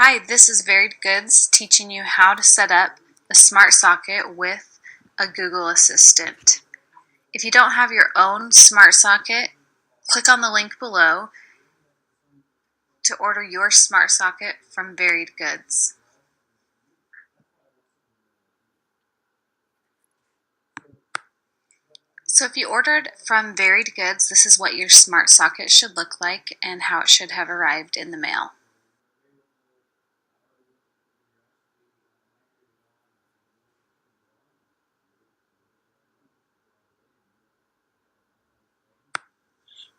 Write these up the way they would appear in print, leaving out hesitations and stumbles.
Hi, this is Varied Goods teaching you how to set up a smart socket with a Google Assistant. If you don't have your own smart socket, click on the link below to order your smart socket from Varied Goods. So if you ordered from Varied Goods, this is what your smart socket should look like and how it should have arrived in the mail.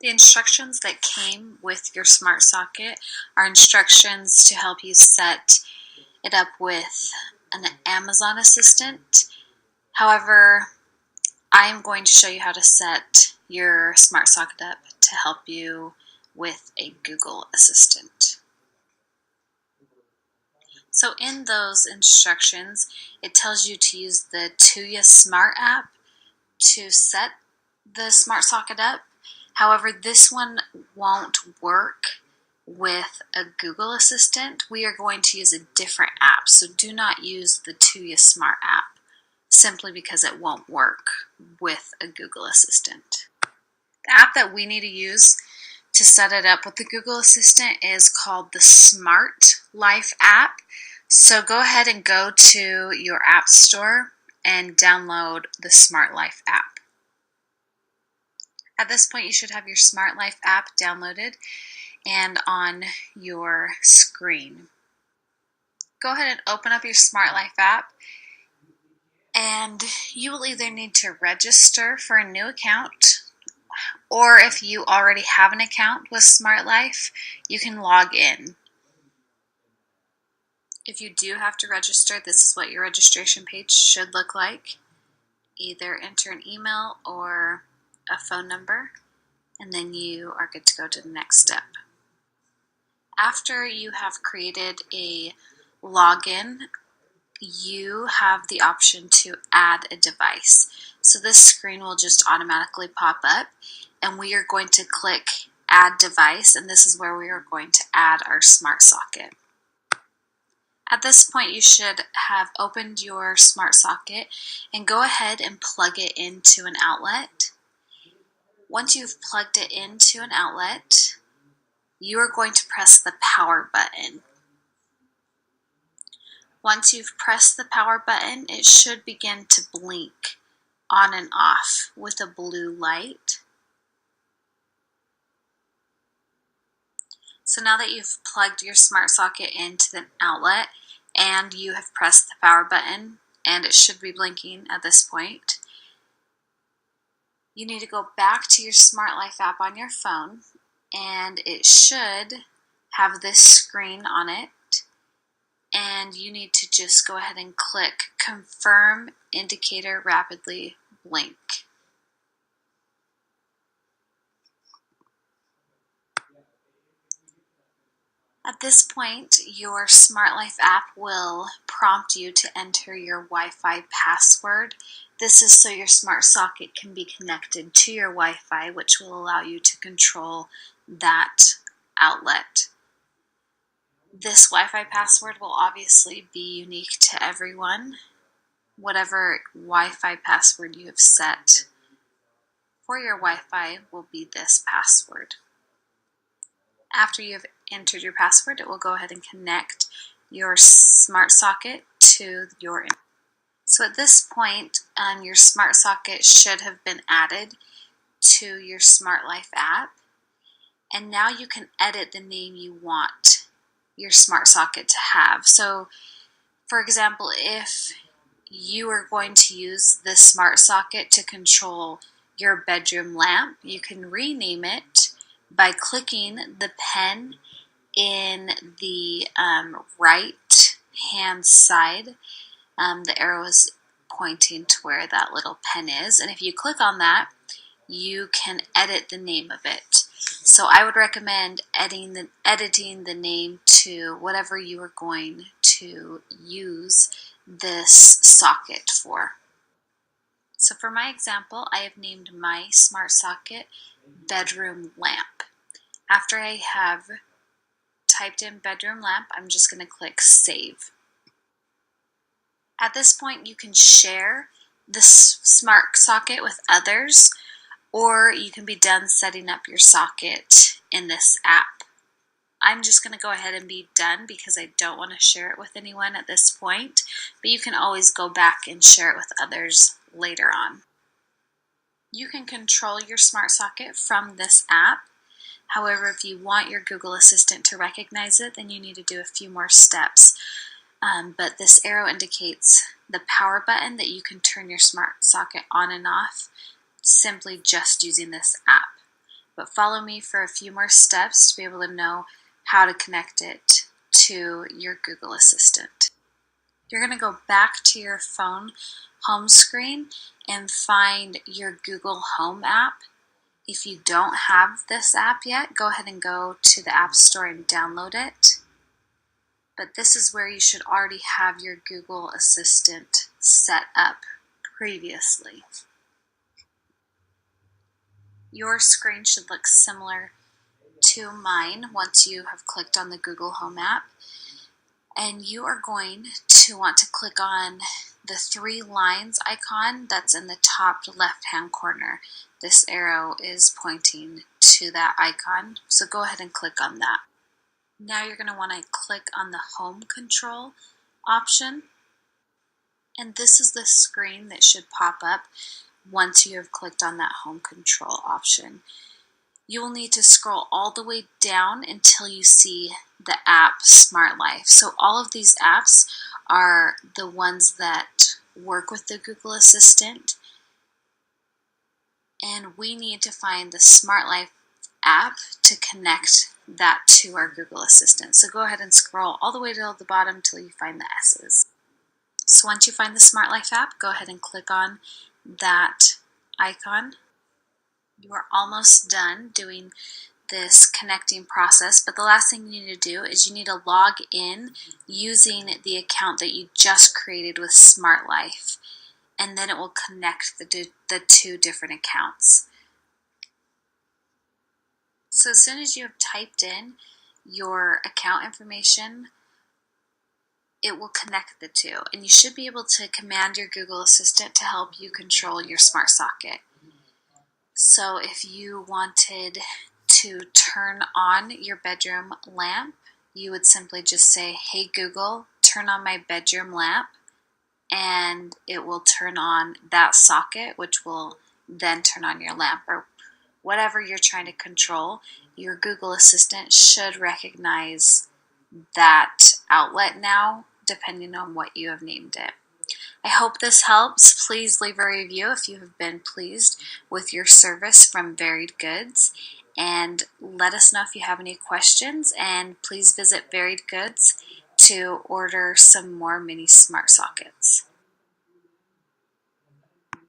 The instructions that came with your smart socket are instructions to help you set it up with an Amazon Assistant. However, I am going to show you how to set your smart socket up to help you with a Google Assistant. So in those instructions, it tells you to use the Tuya Smart app to set the smart socket up. However, this one won't work with a Google Assistant. We are going to use a different app, so do not use the Tuya Smart app simply because it won't work with a Google Assistant. The app that we need to use to set it up with the Google Assistant is called the Smart Life app. So go ahead and go to your app store and download the Smart Life app. At this point, you should have your Smart Life app downloaded and on your screen. Go ahead and open up your Smart Life app, and you will either need to register for a new account, or if you already have an account with Smart Life, you can log in. If you do have to register, this is what your registration page should look like. Either enter an email or a phone number, and then you are good to go to the next step. After you have created a login, you have the option to add a device. So this screen will just automatically pop up, and we are going to click Add Device, and this is where we are going to add our smart socket. At this point, you should have opened your smart socket and go ahead and plug it into an outlet. Once you've plugged it into an outlet, you are going to press the power button. Once you've pressed the power button, it should begin to blink on and off with a blue light. So now that you've plugged your smart socket into the outlet and you have pressed the power button, and it should be blinking at this point, you need to go back to your Smart Life app on your phone, and it should have this screen on it, and you need to just go ahead and click Confirm Indicator Rapidly Blink. At this point, your Smart Life app will prompt you to enter your Wi-Fi password. This is so your smart socket can be connected to your Wi-Fi, which will allow you to control that outlet. This Wi-Fi password will obviously be unique to everyone. Whatever Wi-Fi password you have set for your Wi-Fi will be this password. After you have entered your password, it will go ahead and connect your smart socket to your internet. So at this point, your smart socket should have been added to your Smart Life app, and now you can edit the name you want your smart socket to have. So for example, if you are going to use this smart socket to control your bedroom lamp, you can rename it by clicking the pen in the right hand side. The arrow is pointing to where that little pen is, and if you click on that, you can edit the name of it. So I would recommend editing the name to whatever you are going to use this socket for. So for my example, I have named my smart socket Bedroom Lamp. After I have typed in bedroom lamp, I'm just going to click Save. At this point, you can share this smart socket with others, or you can be done setting up your socket in this app. I'm just going to go ahead and be done because I don't want to share it with anyone at this point, but you can always go back and share it with others later on. You can control your smart socket from this app. However, if you want your Google Assistant to recognize it, then you need to do a few more steps. But this arrow indicates the power button that you can turn your smart socket on and off simply just using this app. But follow me for a few more steps to be able to know how to connect it to your Google Assistant. You're going to go back to your phone home screen and find your Google Home app. If you don't have this app yet, go ahead and go to the App Store and download it. But this is where you should already have your Google Assistant set up previously. Your screen should look similar to mine once you have clicked on the Google Home app. And you are going to want to click on the 3 lines icon that's in the top left-hand corner. This arrow is pointing to that icon, so go ahead and click on that. Now you're going to want to click on the Home Control option, and this is the screen that should pop up once you have clicked on that Home Control option. You will need to scroll all the way down until you see the app Smart Life. So all of these apps are the ones that work with the Google Assistant, and we need to find the Smart Life app to connect that to our Google Assistant. So go ahead and scroll all the way to the bottom until you find the S's. So once you find the Smart Life app, go ahead and click on that icon. You are almost done doing this connecting process, but the last thing you need to do is you need to log in using the account that you just created with Smart Life, and then it will connect the 2 different accounts. So as soon as you have typed in your account information, it will connect the 2, and you should be able to command your Google Assistant to help you control your smart socket. So if you wanted to turn on your bedroom lamp, you would simply just say, "Hey Google, turn on my bedroom lamp," and it will turn on that socket, which will then turn on your lamp, or whatever you're trying to control. Your Google Assistant should recognize that outlet now, depending on what you have named it. I hope this helps. Please leave a review if you have been pleased with your service from Varied Goods, and let us know if you have any questions, and please visit Varied Goods to order some more mini smart sockets.